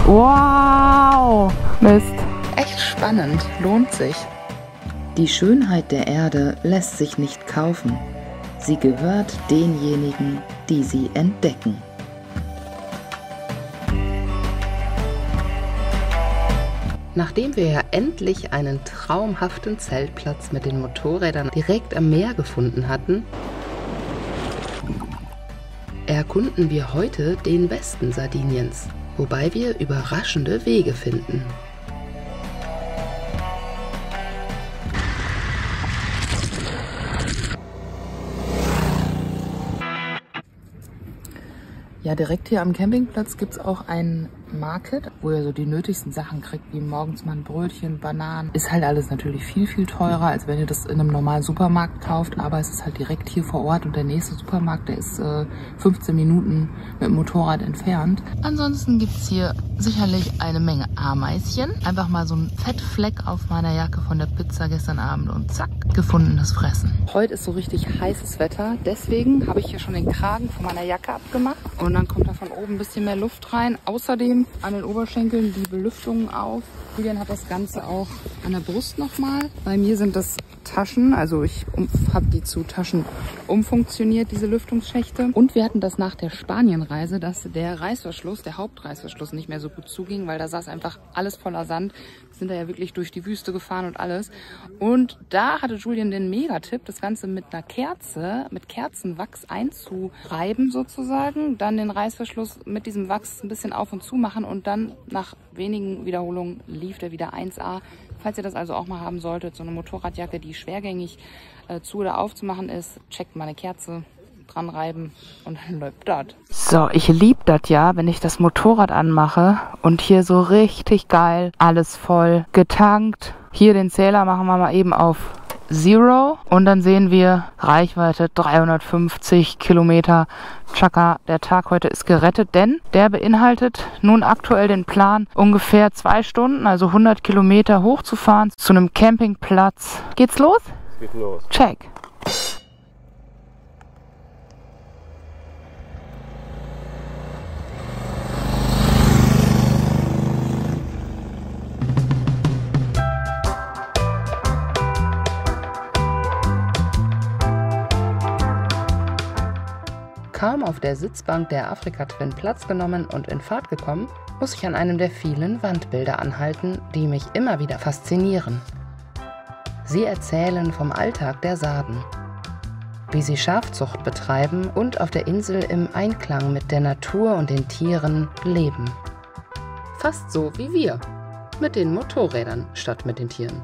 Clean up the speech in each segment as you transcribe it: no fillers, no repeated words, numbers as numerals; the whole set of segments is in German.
Wow! Mist. Echt spannend, lohnt sich. Die Schönheit der Erde lässt sich nicht kaufen. Sie gehört denjenigen, die sie entdecken. Nachdem wir ja endlich einen traumhaften Zeltplatz mit den Motorrädern direkt am Meer gefunden hatten, erkunden wir heute den Westen Sardiniens, wobei wir überraschende Wege finden. Ja, direkt hier am Campingplatz gibt es auch einen Market, wo ihr so die nötigsten Sachen kriegt, wie morgens mal ein Brötchen, Bananen. Ist halt alles natürlich viel, viel teurer, als wenn ihr das in einem normalen Supermarkt kauft, aber es ist halt direkt hier vor Ort und der nächste Supermarkt, der ist 15 Minuten mit dem Motorrad entfernt. Ansonsten gibt es hier sicherlich eine Menge Ameischen. Einfach mal so ein Fettfleck auf meiner Jacke von der Pizza gestern Abend und zack, gefundenes Fressen. Heute ist so richtig heißes Wetter, deswegen habe ich hier schon den Kragen von meiner Jacke abgemacht und dann kommt da von oben ein bisschen mehr Luft rein. Außerdem an den Oberschenkeln die Belüftung auf. Julian hat das Ganze auch an der Brust nochmal. Bei mir sind das Taschen, also ich habe die zu Taschen umfunktioniert, diese Lüftungsschächte. Und wir hatten das nach der Spanienreise, dass der Reißverschluss, der Hauptreißverschluss nicht mehr so gut zuging, weil da saß einfach alles voller Sand. Wir sind da ja wirklich durch die Wüste gefahren und alles. Und da hatte Julian den Megatipp, das Ganze mit einer Kerze, mit Kerzenwachs einzureiben sozusagen. Dann den Reißverschluss mit diesem Wachs ein bisschen auf und zu machen und dann nach wenigen Wiederholungen lief der wieder 1A. Falls ihr das also auch mal haben solltet, so eine Motorradjacke, die schwergängig zu oder aufzumachen ist, checkt mal eine Kerze, dran reiben und dann läuft das. So, ich liebe das ja, wenn ich das Motorrad anmache und hier so richtig geil, alles voll getankt. Hier den Zähler machen wir mal eben auf Zero und dann sehen wir Reichweite 350 Kilometer. Chaka, der Tag heute ist gerettet, denn der beinhaltet nun aktuell den Plan, ungefähr 2 Stunden, also 100 Kilometer hochzufahren zu einem Campingplatz. Geht's los? Geht los. Check. Kaum auf der Sitzbank der Afrika Twin Platz genommen und in Fahrt gekommen, muss ich an einem der vielen Wandbilder anhalten, die mich immer wieder faszinieren. Sie erzählen vom Alltag der Sarden, wie sie Schafzucht betreiben und auf der Insel im Einklang mit der Natur und den Tieren leben. Fast so wie wir, mit den Motorrädern statt mit den Tieren.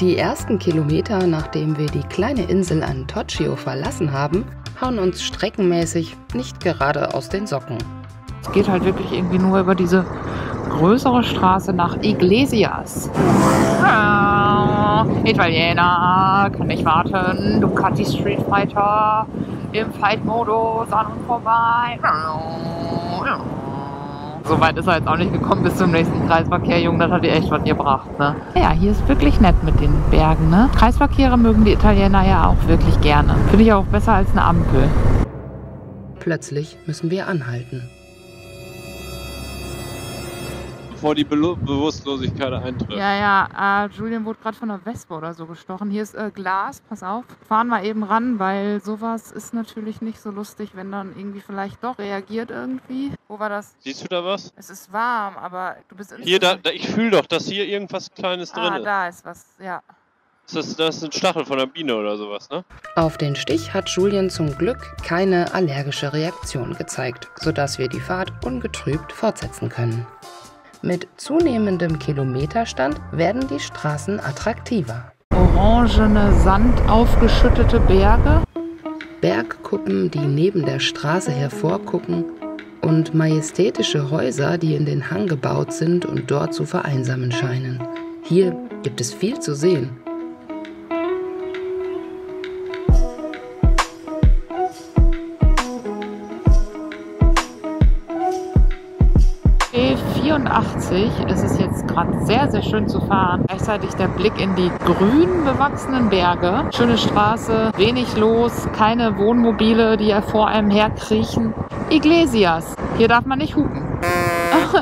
Die ersten Kilometer, nachdem wir die kleine Insel Antocchio verlassen haben, hauen uns streckenmäßig nicht gerade aus den Socken. Es geht halt wirklich irgendwie nur über diese größere Straße nach Iglesias. Italiener, kann nicht warten. Ducati Street Fighter im Fight-Modus an und vorbei. So weit ist er jetzt auch nicht gekommen bis zum nächsten Kreisverkehr, Junge, das hat ihr echt was gebracht, ne? Ja, hier ist wirklich nett mit den Bergen, ne? Kreisverkehre mögen die Italiener ja auch wirklich gerne. Finde ich auch besser als eine Ampel. Plötzlich müssen wir anhalten. bevor die Bewusstlosigkeit eintritt. Ja, Julian wurde gerade von einer Wespe oder so gestochen. Hier ist Glas, pass auf. Fahren wir eben ran, weil sowas ist natürlich nicht so lustig, wenn dann irgendwie vielleicht doch reagiert irgendwie. Wo war das? Siehst du da was? Es ist warm, aber du bist... Hier, ich fühle doch, dass hier irgendwas Kleines drin ist. Da ist was, ja. Das ist ein Stachel von einer Biene oder sowas, ne? Auf den Stich hat Julian zum Glück keine allergische Reaktion gezeigt, sodass wir die Fahrt ungetrübt fortsetzen können. Mit zunehmendem Kilometerstand werden die Straßen attraktiver. Orangene, sandaufgeschüttete Berge. Bergkuppen, die neben der Straße hervorgucken und majestätische Häuser, die in den Hang gebaut sind und dort zu vereinsamen scheinen. Hier gibt es viel zu sehen. E84 ist es jetzt gerade sehr, sehr schön zu fahren. Gleichzeitig der Blick in die grün bewachsenen Berge. Schöne Straße, wenig los, keine Wohnmobile, die ja vor einem herkriechen. Iglesias, hier darf man nicht hupen.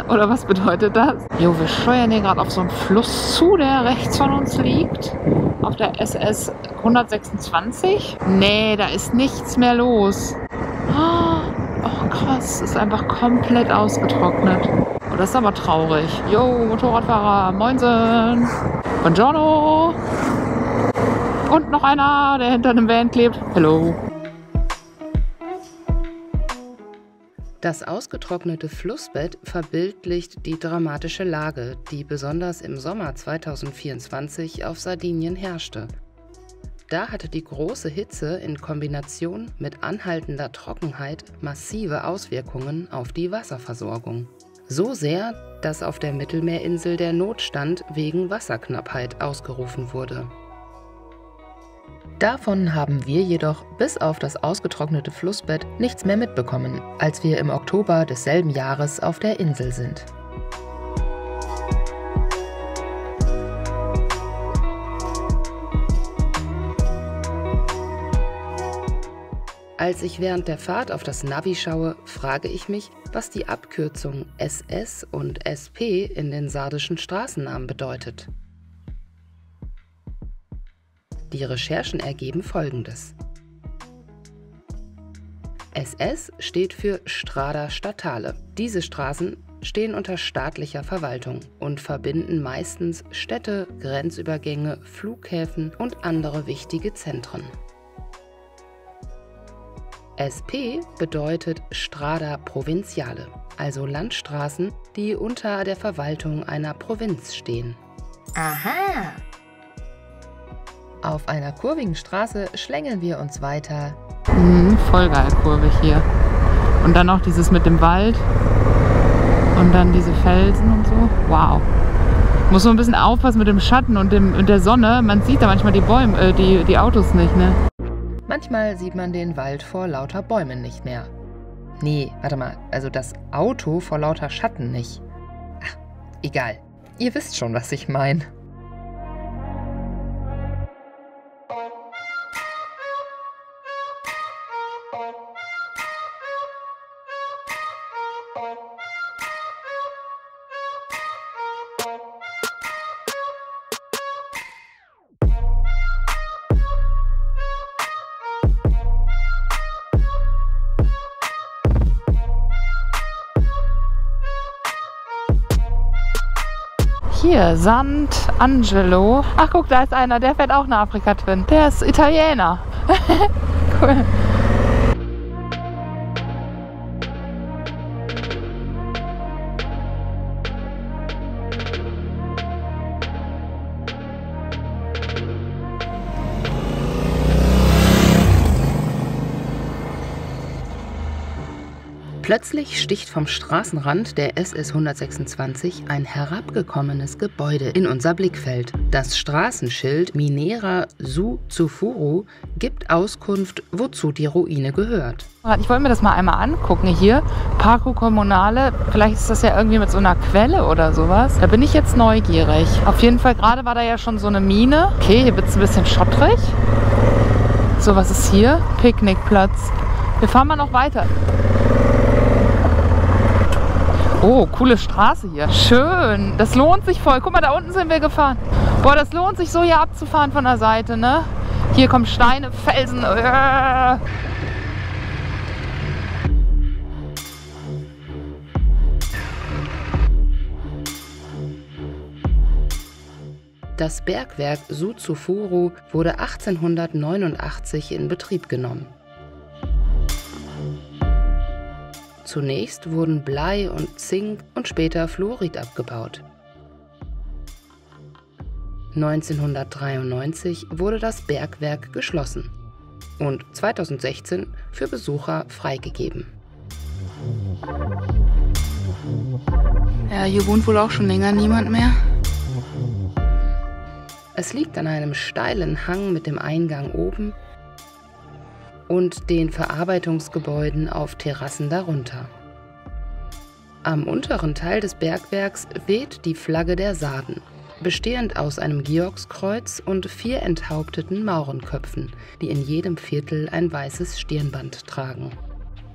Oder was bedeutet das? Jo, wir steuern hier gerade auf so einen Fluss zu, der rechts von uns liegt. Auf der SS 126. Nee, da ist nichts mehr los. Oh krass, ist einfach komplett ausgetrocknet. Oh, das ist aber traurig. Jo, Motorradfahrer, moinsen. Buongiorno. Und noch einer, der hinter einem Van klebt. Hello. Das ausgetrocknete Flussbett verbildlicht die dramatische Lage, die besonders im Sommer 2024 auf Sardinien herrschte. Da hatte die große Hitze in Kombination mit anhaltender Trockenheit massive Auswirkungen auf die Wasserversorgung. So sehr, dass auf der Mittelmeerinsel der Notstand wegen Wasserknappheit ausgerufen wurde. Davon haben wir jedoch bis auf das ausgetrocknete Flussbett nichts mehr mitbekommen, als wir im Oktober desselben Jahres auf der Insel sind. Als ich während der Fahrt auf das Navi schaue, frage ich mich, was die Abkürzung SS und SP in den sardischen Straßennamen bedeutet. Die Recherchen ergeben Folgendes. SS steht für Strada Statale. Diese Straßen stehen unter staatlicher Verwaltung und verbinden meistens Städte, Grenzübergänge, Flughäfen und andere wichtige Zentren. SP bedeutet Strada Provinciale, also Landstraßen, die unter der Verwaltung einer Provinz stehen. Aha! Auf einer kurvigen Straße schlängeln wir uns weiter. Voll geil kurvig hier. Und dann auch dieses mit dem Wald. Und dann diese Felsen und so. Wow. Muss so ein bisschen aufpassen mit dem Schatten und der Sonne. Man sieht da manchmal die Bäume, die Autos nicht, ne? Manchmal sieht man den Wald vor lauter Bäumen nicht mehr. Nee, warte mal, also das Auto vor lauter Schatten nicht. Ach, egal. Ihr wisst schon, was ich meine. Hier, Sant'Angelo. Ach guck, da ist einer, der fährt auch eine Afrika-Twin. Der ist Italiener. Cool. Plötzlich sticht vom Straßenrand der SS 126 ein herabgekommenes Gebäude in unser Blickfeld. Das Straßenschild Minera su Tsufuru gibt Auskunft, wozu die Ruine gehört. Ich wollte mir das mal einmal angucken hier. Parco Comunale, vielleicht ist das ja irgendwie mit so einer Quelle oder sowas. Da bin ich jetzt neugierig. Auf jeden Fall, gerade war da ja schon so eine Mine. Okay, hier wird es ein bisschen schottrig. So, was ist hier? Picknickplatz. Wir fahren mal noch weiter. Oh, coole Straße hier. Schön. Das lohnt sich voll. Guck mal, da unten sind wir gefahren. Boah, das lohnt sich so hier abzufahren von der Seite, ne? Hier kommen Steine, Felsen. Das Bergwerk Suzufuru wurde 1889 in Betrieb genommen. Zunächst wurden Blei und Zink und später Fluorid abgebaut. 1993 wurde das Bergwerk geschlossen und 2016 für Besucher freigegeben. Ja, hier wohnt wohl auch schon länger niemand mehr. Es liegt an einem steilen Hang mit dem Eingang oben und den Verarbeitungsgebäuden auf Terrassen darunter. Am unteren Teil des Bergwerks weht die Flagge der Sarden, bestehend aus einem Georgskreuz und 4 enthaupteten Maurenköpfen, die in jedem Viertel ein weißes Stirnband tragen.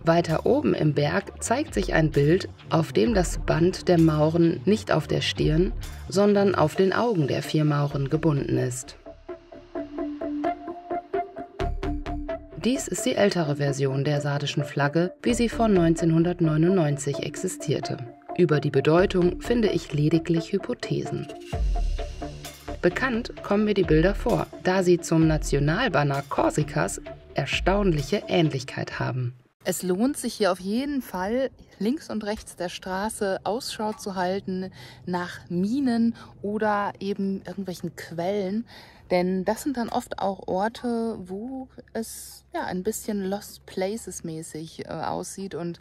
Weiter oben im Berg zeigt sich ein Bild, auf dem das Band der Mauren nicht auf der Stirn, sondern auf den Augen der 4 Mauren gebunden ist. Dies ist die ältere Version der sardischen Flagge, wie sie vor 1999 existierte. Über die Bedeutung finde ich lediglich Hypothesen. Bekannt kommen mir die Bilder vor, da sie zum Nationalbanner Korsikas erstaunliche Ähnlichkeit haben. Es lohnt sich hier auf jeden Fall, links und rechts der Straße Ausschau zu halten nach Minen oder eben irgendwelchen Quellen. Denn das sind dann oft auch Orte, wo es ja ein bisschen Lost Places mäßig aussieht. Und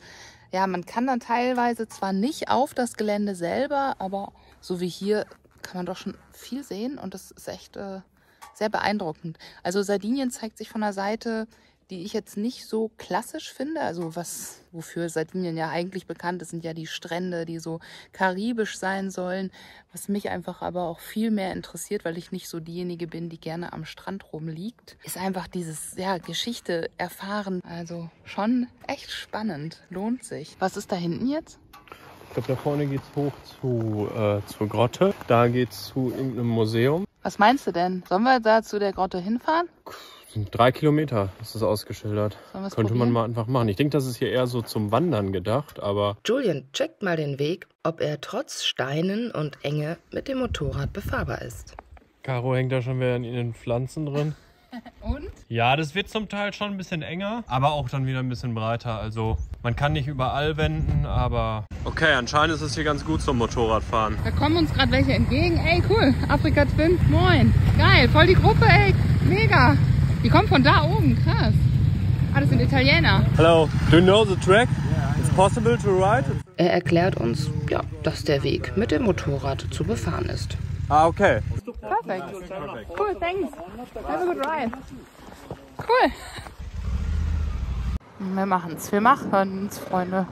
ja, man kann dann teilweise zwar nicht auf das Gelände selber, aber so wie hier kann man doch schon viel sehen. Und das ist echt sehr beeindruckend. Also Sardinien zeigt sich von der Seite, die ich jetzt nicht so klassisch finde. Also wofür Sardinien ja eigentlich bekannt ist, sind ja die Strände, die so karibisch sein sollen. Was mich einfach aber auch viel mehr interessiert, weil ich nicht so diejenige bin, die gerne am Strand rumliegt, ist einfach dieses, ja, Geschichte erfahren. Also schon echt spannend, lohnt sich. Was ist da hinten jetzt? Ich glaube, da vorne geht's hoch zur Grotte. Da geht's zu irgendeinem Museum. Was meinst du denn? Sollen wir da zu der Grotte hinfahren? 3 Kilometer ist das ausgeschildert. Könnte man mal einfach machen. Ich denke, das ist hier eher so zum Wandern gedacht, aber... Julian checkt mal den Weg, ob er trotz Steinen und Enge mit dem Motorrad befahrbar ist. Caro hängt da schon wieder in den Pflanzen drin. Und? Ja, das wird zum Teil schon ein bisschen enger, aber auch dann wieder ein bisschen breiter. Also man kann nicht überall wenden, aber... Okay, anscheinend ist es hier ganz gut zum Motorradfahren. Da kommen uns gerade welche entgegen. Ey, cool. Afrika Twin, moin. Geil, voll die Gruppe, ey. Mega. Die kommen von da oben, krass. Ah, das sind Italiener. Hello, do you know the track? It's possible to ride? Er erklärt uns, ja, dass der Weg mit dem Motorrad zu befahren ist. Ah, okay. Perfekt. Cool, thanks. Have a good ride. Cool. Wir machen's, Freunde.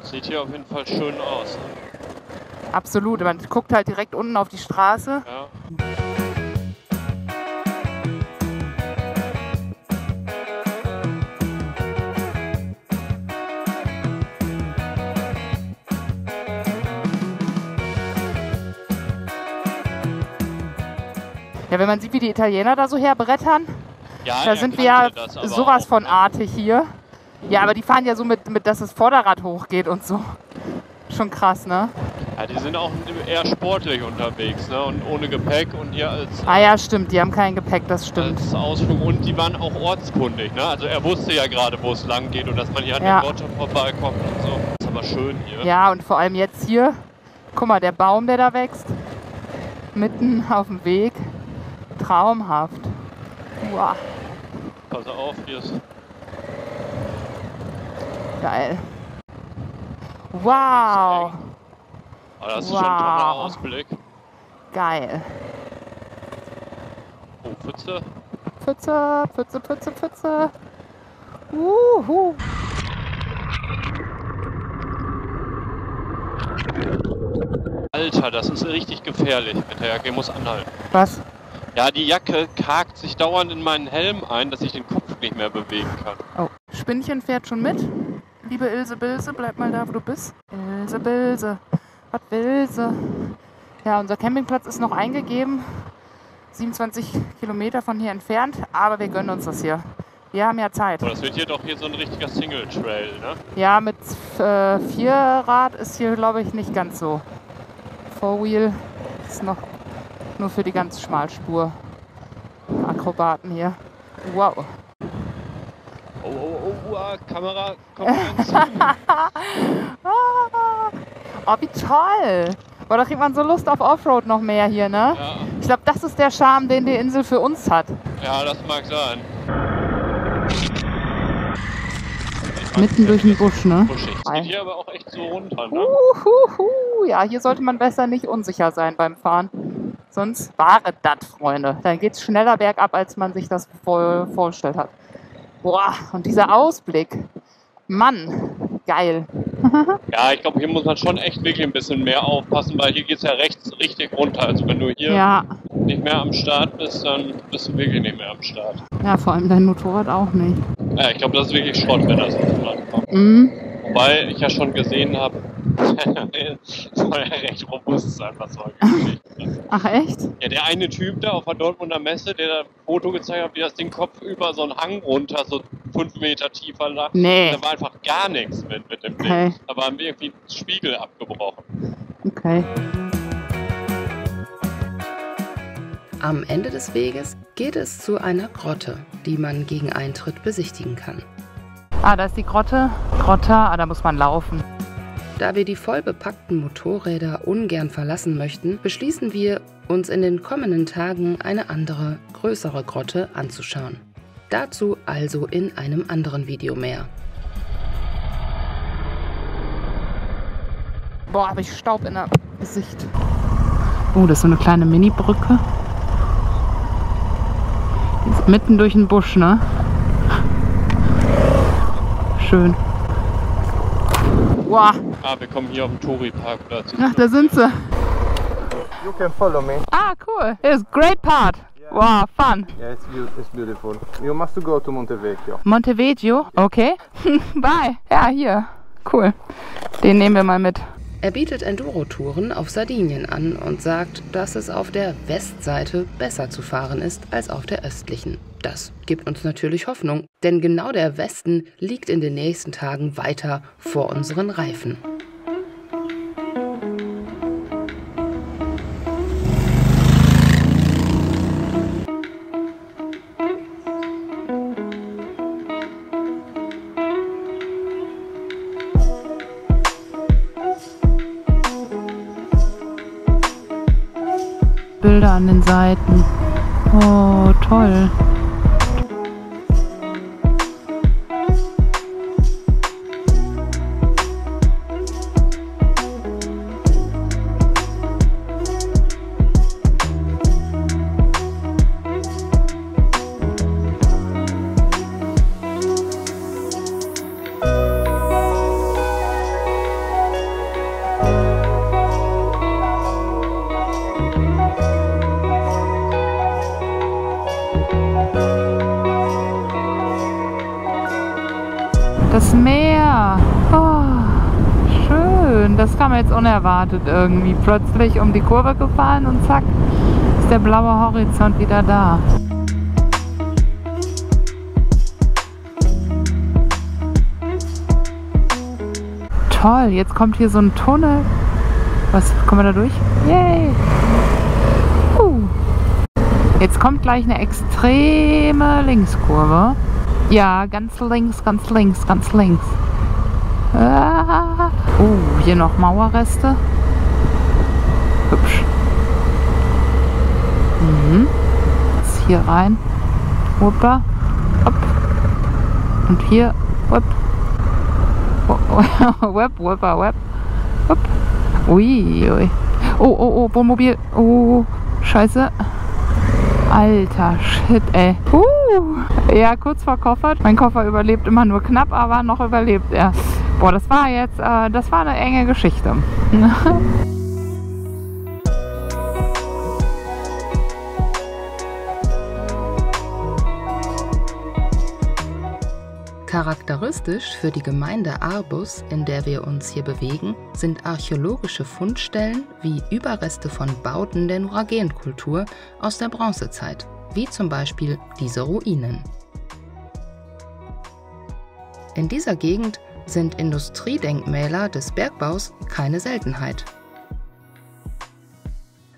Sieht hier auf jeden Fall schön aus. Absolut, man guckt halt direkt unten auf die Straße. Ja. Ja, wenn man sieht, wie die Italiener da so herbrettern, Ja, da sind wir ja sowas von artig hier. Ja, aber die fahren ja so mit, dass das Vorderrad hochgeht und so. Schon krass, ne? Ja, die sind auch eher sportlich unterwegs, ne? Und ohne Gepäck und hier als... Ah ja, stimmt, die haben kein Gepäck, das stimmt. Als Ausflug und die waren auch ortskundig, ne? Also er wusste ja gerade, wo es lang geht und dass man hier an der Grotte vorbeikommt und so. Ist aber schön hier. Ja, und vor allem jetzt hier, guck mal, der Baum, der da wächst, mitten auf dem Weg. Traumhaft. Wow. Pass auf, hier ist... Geil. Wow. Aber das ist schon ein toller Ausblick. Geil. Oh, Pfütze. Pfütze, Pfütze, Pfütze, Pfütze. Wuhu. All Alter, das ist richtig gefährlich mit der Jacke. Ich muss anhalten. Was? Ja, die Jacke hakt sich dauernd in meinen Helm ein, dass ich den Kopf nicht mehr bewegen kann. Oh, Spinnchen fährt schon mit. Liebe Ilse Bilse, bleib mal da, wo du bist. Ilse Bilse, was will sie? Ja, unser Campingplatz ist noch eingegeben. 27 Kilometer von hier entfernt, aber wir gönnen uns das hier. Wir haben ja Zeit. Oh, das wird hier doch so ein richtiger Single-Trail, ne? Ja, mit 4 Rad ist hier, glaube ich, nicht ganz so. Four-Wheel ist noch nur für die ganz Schmalspur-Akrobaten hier. Wow. Kamera, komm eins. Oh, wie toll! Boah, da kriegt man so Lust auf Offroad noch mehr hier, ne? Ja. Ich glaube, das ist der Charme, den die Insel für uns hat. Ja, das mag sein. Mitten durch den Busch, ne? Buschig. Es geht hier aber auch echt so runter, ne? Ja, hier sollte man besser nicht unsicher sein beim Fahren. Sonst wahre das, Freunde. Dann geht's schneller bergab, als man sich das vorgestellt hat. Boah, und dieser Ausblick. Mann, geil. Ja, ich glaube, hier muss man schon echt wirklich ein bisschen mehr aufpassen, weil hier geht es ja rechts richtig runter. Also wenn du hier nicht mehr am Start bist, dann bist du wirklich nicht mehr am Start. Ja, vor allem dein Motorrad auch nicht. Ja, ich glaube, das ist wirklich Schrott, wenn das Motorrad kommt. Wobei ich ja schon gesehen habe, soll ja recht robust sein, was solche Geschichten. Ach echt? Ja, der eine Typ da auf der Dortmunder Messe, der da ein Foto gezeigt hat, wie das Ding Kopf über so einen Hang runter, so 5 Meter tiefer lag. Nee. Da war einfach gar nichts mit dem Ding. Okay. Da war irgendwie ein Spiegel abgebrochen. Okay. Am Ende des Weges geht es zu einer Grotte, die man gegen Eintritt besichtigen kann. Ah, da ist die Grotte. Da muss man laufen. Da wir die voll bepackten Motorräder ungern verlassen möchten, beschließen wir, uns in den kommenden Tagen eine andere, größere Grotte anzuschauen. Dazu also in einem anderen Video mehr. Boah, habe ich Staub in der Gesicht. Oh, das ist so eine kleine Mini-Brücke. Die ist mitten durch den Busch, ne? Schön. Wow. Ah, wir kommen hier auf den Touri-Parkplatz. Ach, da sind sie. You can follow me. Ah, cool. It's a great part. Wow, fun. Yeah, it's beautiful. You must go to Montevideo. Montevideo? Okay. Bye. Ja, hier. Cool. Den nehmen wir mal mit. Er bietet Enduro-Touren auf Sardinien an und sagt, dass es auf der Westseite besser zu fahren ist als auf der östlichen. Das gibt uns natürlich Hoffnung, denn genau der Westen liegt in den nächsten Tagen weiter vor unseren Reifen. Bilder an den Seiten. Oh, toll. Das Meer. Oh, schön. Das kam jetzt unerwartet irgendwie. Plötzlich um die Kurve gefahren und zack, ist der blaue Horizont wieder da. Toll, jetzt kommt hier so ein Tunnel. Was, kommen wir da durch? Yay! Jetzt kommt gleich eine extreme Linkskurve. Ja, ganz links, ganz links, ganz links. Ah. Hier noch Mauerreste. Hübsch. Jetzt hier rein. Hoppa. Hopp. Und hier. Hopp. Web, weppa, web. Hopp. Ui, ui. Oh, Wohnmobil. Oh, scheiße. Alter, shit, ey. Ja, kurz vor Koffer. Mein Koffer überlebt immer nur knapp, aber noch überlebt er. Boah, das war eine enge Geschichte. Charakteristisch für die Gemeinde Arbus, in der wir uns hier bewegen, sind archäologische Fundstellen wie Überreste von Bauten der Nuragen-Kultur aus der Bronzezeit, wie zum Beispiel diese Ruinen. In dieser Gegend sind Industriedenkmäler des Bergbaus keine Seltenheit.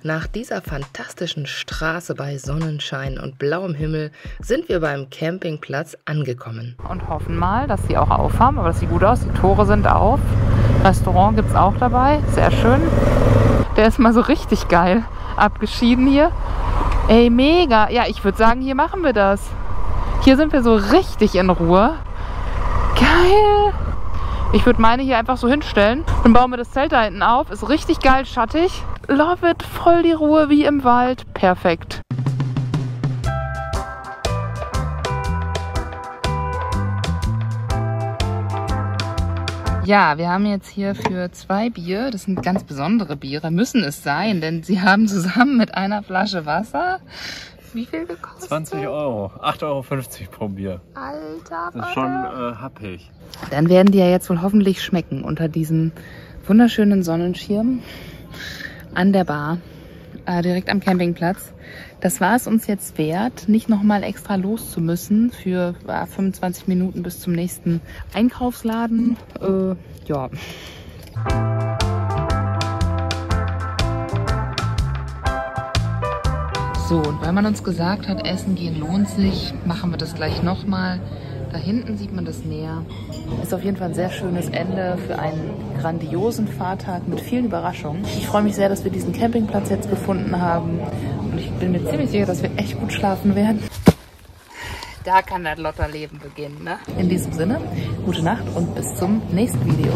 Nach dieser fantastischen Straße bei Sonnenschein und blauem Himmel sind wir beim Campingplatz angekommen. Und hoffen mal, dass sie auch aufhaben, aber das sieht gut aus, die Tore sind auf. Restaurant gibt es auch dabei, sehr schön. Der ist mal so richtig geil abgeschieden hier. Ey, mega. Ja, ich würde sagen, hier machen wir das. Hier sind wir so richtig in Ruhe. Geil. Ich würde meine hier einfach so hinstellen. Dann bauen wir das Zelt da hinten auf. Ist richtig geil, schattig. Love it. Voll die Ruhe wie im Wald. Perfekt. Ja, wir haben jetzt hier für 2 Bier, das sind ganz besondere Biere, müssen es sein, denn sie haben zusammen mit einer Flasche Wasser, wie viel gekostet? 20 Euro, 8,50 Euro pro Bier. Alter, das ist schon happig. Dann werden die ja jetzt wohl hoffentlich schmecken unter diesem wunderschönen Sonnenschirm an der Bar, direkt am Campingplatz. Das war es uns jetzt wert, nicht nochmal extra los zu müssen für 25 Minuten bis zum nächsten Einkaufsladen. Ja. So, und weil man uns gesagt hat, Essen gehen lohnt sich, machen wir das gleich nochmal. Da hinten sieht man das Meer. Ist auf jeden Fall ein sehr schönes Ende für einen grandiosen Fahrtag mit vielen Überraschungen. Ich freue mich sehr, dass wir diesen Campingplatz jetzt gefunden haben. Und ich bin mir ziemlich sicher, dass wir echt gut schlafen werden. Da kann das Lotterleben beginnen, ne? In diesem Sinne, gute Nacht und bis zum nächsten Video.